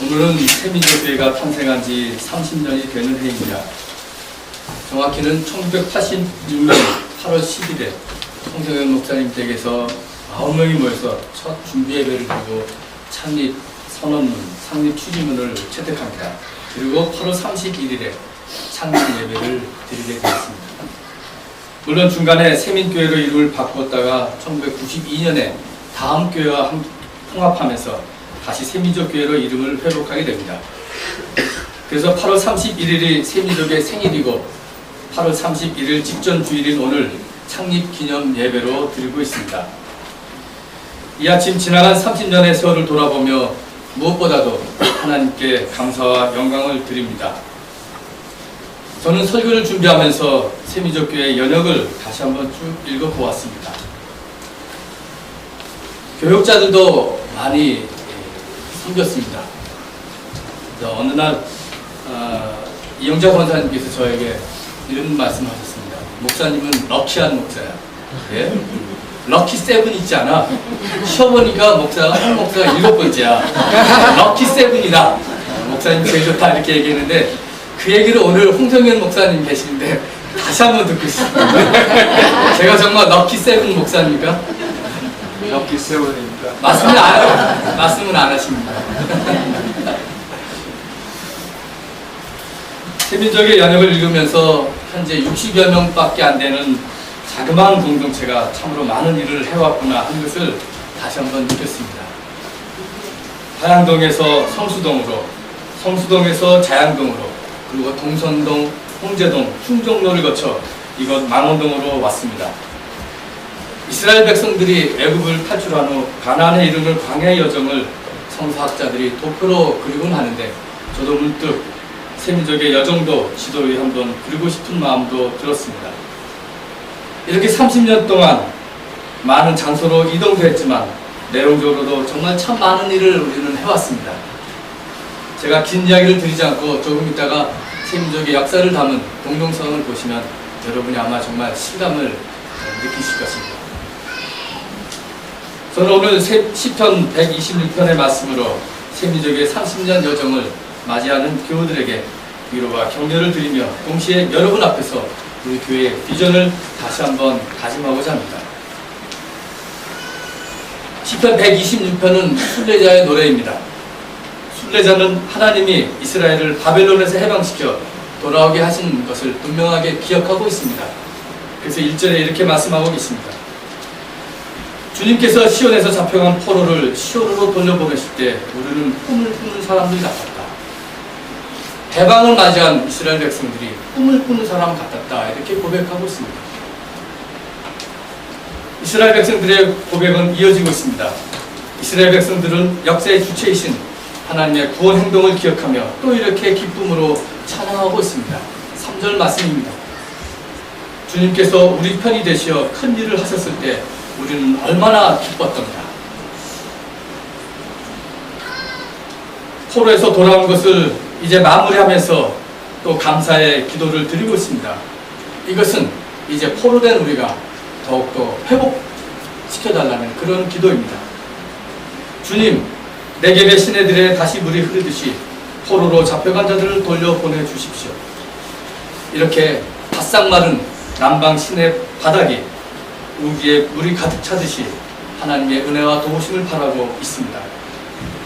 오늘은 세민족교회가 탄생한 지 30년이 되는 해입니다. 정확히는 1986년 8월 10일에 홍성현 목사님 댁에서 9명이 모여서 첫 준비 예배를 드리고 창립 선언문, 창립 추진문을 채택합니다. 그리고 8월 31일에 창립 예배를 드리게 되었습니다. 물론 중간에 세민교회로 이름을 바꿨다가 1992년에 다음 교회와 통합하면서 다시 세민족교회로 이름을 회복하게 됩니다. 그래서 8월 31일이 세민족의 생일이고 8월 31일 직전 주일인 오늘 창립 기념 예배로 드리고 있습니다. 이 아침 지나간 30년의 세월을 돌아보며 무엇보다도 하나님께 감사와 영광을 드립니다. 저는 설교를 준비하면서 세민족교회의 연역을 다시 한번 쭉 읽어보았습니다. 교육자들도 많이 생겼습니다. 어느 날 이영자 권사님께서 저에게 이런 말씀을 하셨습니다. 목사님은 럭키한 목사야. 예? 럭키 세븐 있지 않아? 쉬어보니까 한 목사가 7번째야. 럭키 세븐이다. 목사님 제일 좋다 이렇게 얘기했는데 그 얘기를 오늘 홍성현 목사님 계시는데 다시 한번 듣고 있습니다. 제가 정말 럭키 세븐 목사입니까? 럭키 세븐입니까? 말씀은 안 하십니다. 세민족의 연역을 읽으면서 현재 60여 명밖에 안 되는 자그마한 공동체가 참으로 많은 일을 해왔구나 하는 것을 다시 한번 느꼈습니다. 하양동에서 성수동으로, 성수동에서 자양동으로, 그리고 동선동, 홍제동, 충정로를 거쳐 이곳 망원동으로 왔습니다. 이스라엘 백성들이 애굽을 탈출한 후 가나안에 이르는 광야의 여정을 성서학자들이 도표로 그리곤 하는데 저도 문득 세민족의 여정도 지도 위에 한번 그리고 싶은 마음도 들었습니다. 이렇게 30년 동안 많은 장소로 이동도 했지만 내용적으로도 정말 참 많은 일을 우리는 해왔습니다. 제가 긴 이야기를 드리지 않고 조금 있다가 세민족의 역사를 담은 공동서원을 보시면 여러분이 아마 정말 실감을 느끼실 것입니다. 저는 오늘 시편 126편의 말씀으로 세민족의 30년 여정을 맞이하는 교우들에게 위로와 격려를 드리며 동시에 여러분 앞에서 우리 교회의 비전을 다시 한번 다짐하고자 합니다. 시편 126편은 순례자의 노래입니다. 순례자는 하나님이 이스라엘을 바벨론에서 해방시켜 돌아오게 하신 것을 분명하게 기억하고 있습니다. 그래서 1절에 이렇게 말씀하고 계십니다. 주님께서 시온에서 잡혀간 포로를 시온으로 돌려보내실 때 우리는 꿈을 꾸는 사람들 같았다. 해방을 맞이한 이스라엘 백성들이 꿈을 꾸는 사람 같았다. 이렇게 고백하고 있습니다. 이스라엘 백성들의 고백은 이어지고 있습니다. 이스라엘 백성들은 역사의 주체이신 하나님의 구원 행동을 기억하며 또 이렇게 기쁨으로 찬양하고 있습니다. 3절 말씀입니다. 주님께서 우리 편이 되시어 큰 일을 하셨을 때 우리는 얼마나 기뻤던가. 포로에서 돌아온 것을 이제 마무리하면서 또 감사의 기도를 드리고 있습니다. 이것은 이제 포로된 우리가 더욱더 회복시켜달라는 그런 기도입니다. 주님, 내게 시내들에 다시 물이 흐르듯이 포로로 잡혀간 자들을 돌려보내 주십시오. 이렇게 바싹 마른 남방 시내 바닥이 우기에 물이 가득 차듯이 하나님의 은혜와 도우심을 바라고 있습니다.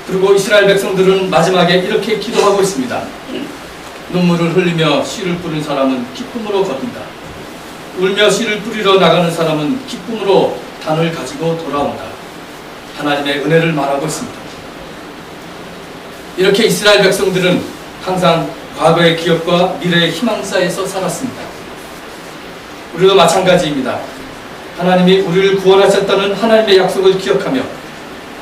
그리고 이스라엘 백성들은 마지막에 이렇게 기도하고 있습니다. 눈물을 흘리며 씨를 뿌린 사람은 기쁨으로 거둔다. 울며 씨를 뿌리러 나가는 사람은 기쁨으로 단을 가지고 돌아온다. 하나님의 은혜를 말하고 있습니다. 이렇게 이스라엘 백성들은 항상 과거의 기억과 미래의 희망 사이에서 살았습니다. 우리도 마찬가지입니다. 하나님이 우리를 구원하셨다는 하나님의 약속을 기억하며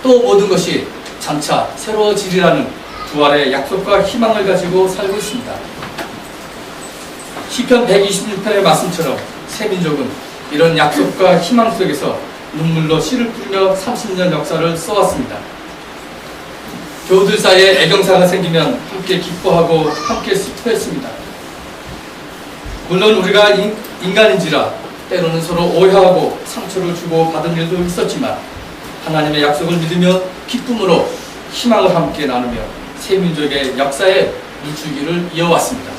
또 모든 것이 장차 새로워지리라는 부활의 약속과 희망을 가지고 살고 있습니다. 시편 126편의 말씀처럼 세민족은 이런 약속과 희망 속에서 눈물로 씨를 뿌리며 30년 역사를 써왔습니다. 교우들 사이에 애경사가 생기면 함께 기뻐하고 함께 슬퍼했습니다. 물론 우리가 인간인지라 때로는 서로 오해하고 상처를 주고 받은 일도 있었지만 하나님의 약속을 믿으며 기쁨으로 희망을 함께 나누며 세민족의 역사의 물줄기를 이어왔습니다.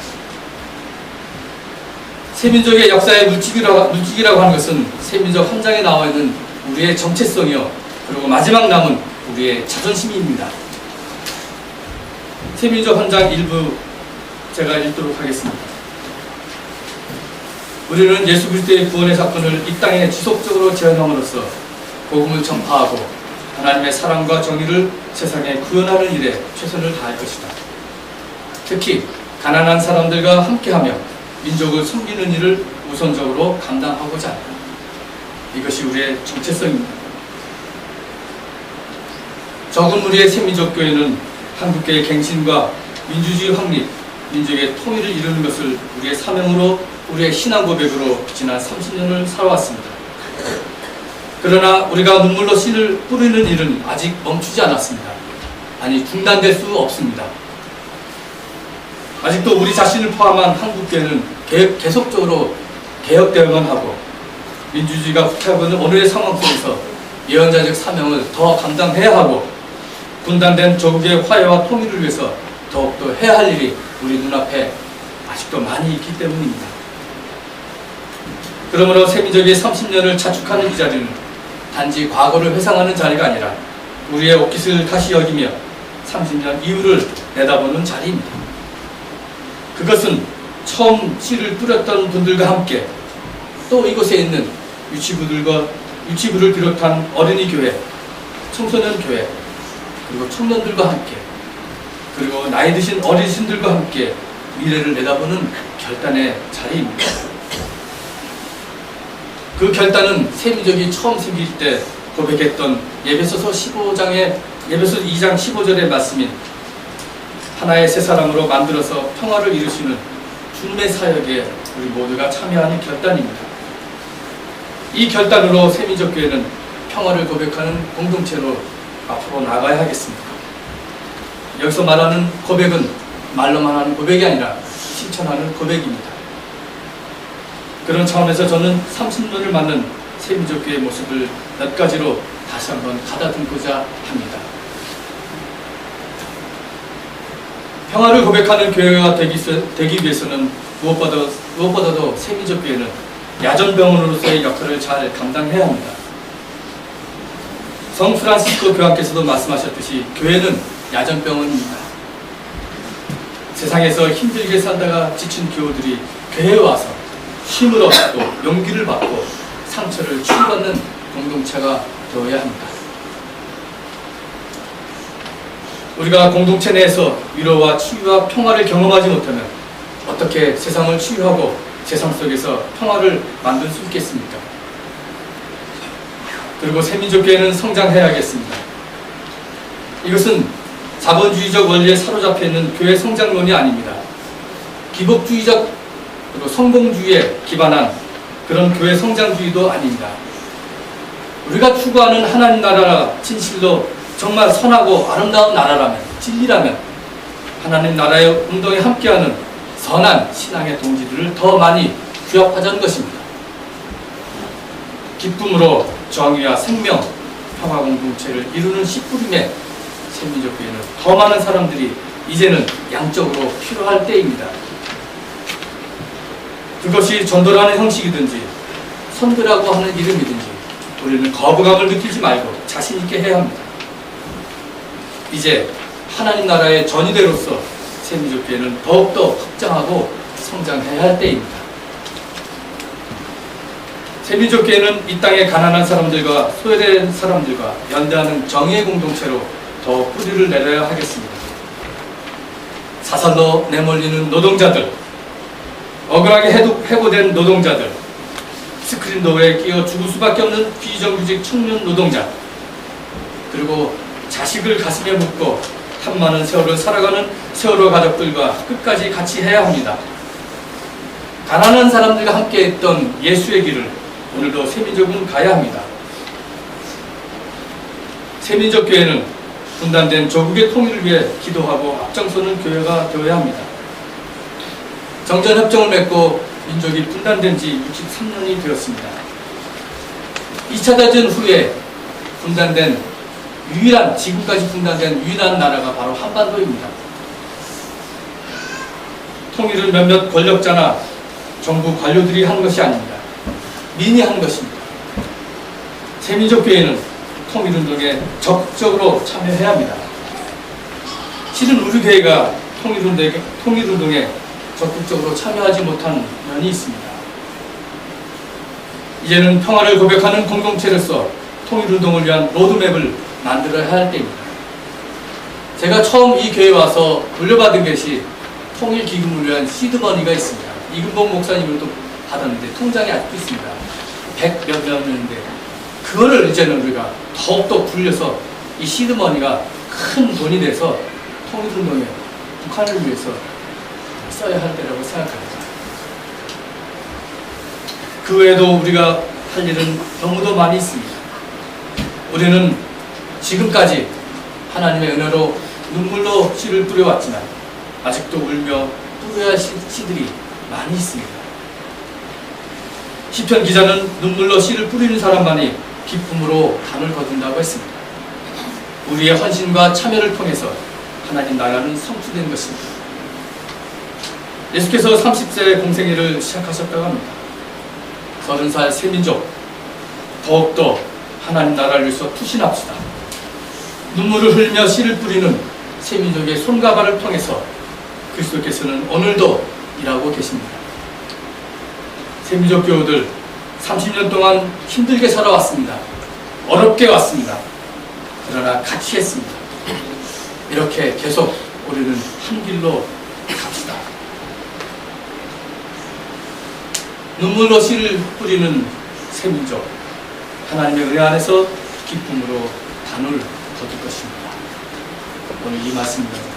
세민족의 역사의 물줄기라고 하는 것은 세민족 헌장에 나와 있는 우리의 정체성이요, 그리고 마지막 남은 우리의 자존심입니다. 세민족 헌장 일부 제가 읽도록 하겠습니다. 우리는 예수 그리스도의 구원의 사건을 이 땅에 지속적으로 재현함으로써 복음을 전파하고 하나님의 사랑과 정의를 세상에 구현하는 일에 최선을 다할 것이다. 특히 가난한 사람들과 함께하며 민족을 섬기는 일을 우선적으로 감당하고자 한다. 이것이 우리의 정체성입니다. 적은 우리의 세민족 교회는 한국교회의 갱신과 민주주의 확립, 민족의 통일을 이루는 것을 우리의 사명으로, 우리의 신앙 고백으로 지난 30년을 살아왔습니다. 그러나 우리가 눈물로 씨를 뿌리는 일은 아직 멈추지 않았습니다. 아니, 중단될 수 없습니다. 아직도 우리 자신을 포함한 한국교회는 계속적으로 개혁되어야만 하고, 민주주의가 후퇴하고 있는 오늘의 상황 속에서 예언자적 사명을 더 감당해야 하고, 분단된 조국의 화해와 통일을 위해서 더욱더 해야 할 일이 우리 눈앞에 아직도 많이 있기 때문입니다. 그러므로 세민족의 30년을 자축하는 이 자리는 단지 과거를 회상하는 자리가 아니라 우리의 옷깃을 다시 여기며 30년 이후를 내다보는 자리입니다. 그것은 처음 씨를 뿌렸던 분들과 함께, 또 이곳에 있는 유치부를 비롯한 어린이 교회, 청소년 교회, 그리고 청년들과 함께, 그리고 나이 드신 어르신들과 함께 미래를 내다보는 결단의 자리입니다. 그 결단은 세민족이 처음 생길 때 고백했던 예배소서 2장 15절의 말씀인 하나의 새 사람으로 만들어서 평화를 이루시는 주님의 사역에 우리 모두가 참여하는 결단입니다. 이 결단으로 세민족 교회는 평화를 고백하는 공동체로 앞으로 나가야 하겠습니다. 여기서 말하는 고백은 말로만 하는 고백이 아니라 실천하는 고백입니다. 그런 차원에서 저는 30년을 맞는 세민족 교회의 모습을 몇 가지로 다시 한번 가다듬고자 합니다. 평화를 고백하는 교회가 되기 위해서는 무엇보다도 세민족 교회는 야전병원으로서의 역할을 잘 감당해야 합니다. 성 프란시스코 교황께서도 말씀하셨듯이 교회는 야전병원입니다. 세상에서 힘들게 살다가 지친 교우들이 교회에 와서 힘을 얻고 용기를 받고 상처를 치유받는 공동체가 되어야 합니다. 우리가 공동체 내에서 위로와 치유와 평화를 경험하지 못하면 어떻게 세상을 치유하고 세상 속에서 평화를 만들 수 있겠습니까? 그리고 세민족교회는 성장해야겠습니다. 이것은 자본주의적 원리에 사로잡혀 있는 교회 성장론이 아닙니다. 기복주의적 그리고 성공주의에 기반한 그런 교회 성장주의도 아닙니다. 우리가 추구하는 하나님 나라가 진실로 정말 선하고 아름다운 나라라면, 진리라면 하나님 나라의 운동에 함께하는 선한 신앙의 동지들을 더 많이 규합하자는 것입니다. 기쁨으로 정의와 생명, 평화 공동체를 이루는 씨뿌림의 세민족 교회는 더 많은 사람들이 이제는 양적으로 필요할 때입니다. 그것이 전도라는 형식이든지 선교라고 하는 이름이든지 우리는 거부감을 느끼지 말고 자신 있게 해야 합니다. 이제 하나님 나라의 전위대로서 세민족 교회는 더욱더 확장하고 성장해야 할 때입니다. 세민족 교회는 이 땅의 가난한 사람들과 소외된 사람들과 연대하는 정의의 공동체로 더 뿌리를 내려야 하겠습니다. 사살로 내몰리는 노동자들, 억울하게 해고된 노동자들, 스크린 도어에 끼어 죽을 수밖에 없는 비정규직 청년 노동자, 그리고 자식을 가슴에 묻고 한 많은 세월을 살아가는 세월호 가족들과 끝까지 같이 해야 합니다. 가난한 사람들과 함께 했던 예수의 길을 오늘도 세민족은 가야 합니다. 세민족 교회는 분단된 조국의 통일을 위해 기도하고 앞장서는 교회가 되어야 합니다. 정전협정을 맺고 민족이 분단된 지 63년이 되었습니다. 2차 대전 후에 분단된 유일한, 지금까지 분단된 유일한 나라가 바로 한반도입니다. 통일은 몇몇 권력자나 정부 관료들이 한 것이 아닙니다. 민이 한 것입니다. 새민족교회는 통일운동에 적극적으로 참여해야 합니다. 실은 우리 교회가 통일운동에 적극적으로 참여하지 못한 면이 있습니다. 이제는 평화를 고백하는 공동체로서 통일운동을 위한 로드맵을 만들어야 할 때입니다. 제가 처음 이 교회에 와서 물려받은 것이 통일기금을 위한 시드머니가 있습니다. 이근복 목사님을 또 받았는데 통장이 아직도 있습니다. 100몇 명인데 그거를 이제는 우리가 더욱더 굴려서 이 시드머니가 큰 돈이 돼서 통일운동에 북한을 위해서 써야 할 때라고 생각합니다. 그 외에도 우리가 할 일은 너무도 많이 있습니다. 우리는 지금까지 하나님의 은혜로 눈물로 씨를 뿌려왔지만 아직도 울며 뿌려야 할 씨들이 많이 있습니다. 시편 기자는 눈물로 씨를 뿌리는 사람만이 기쁨으로 담을 거둔다고 했습니다. 우리의 헌신과 참여를 통해서 하나님 나라는 성취된 것입니다. 예수께서 30세 공생애를 시작하셨다고 합니다. 30살 새민족 더욱더 하나님 나라를 위해서 투신합시다. 눈물을 흘리며 씨를 뿌리는 새민족의 손과 발을 통해서 그리스도께서는 오늘도 일하고 계십니다. 새민족 교우들 30년 동안 힘들게 살아왔습니다. 어렵게 왔습니다. 그러나 같이 했습니다. 이렇게 계속 우리는 한 길로 갑시다. 눈물로 씨를 뿌리는 새민족, 하나님의 은혜 안에서 기쁨으로 단을 거둘 것입니다. 오늘 이 말씀입니다.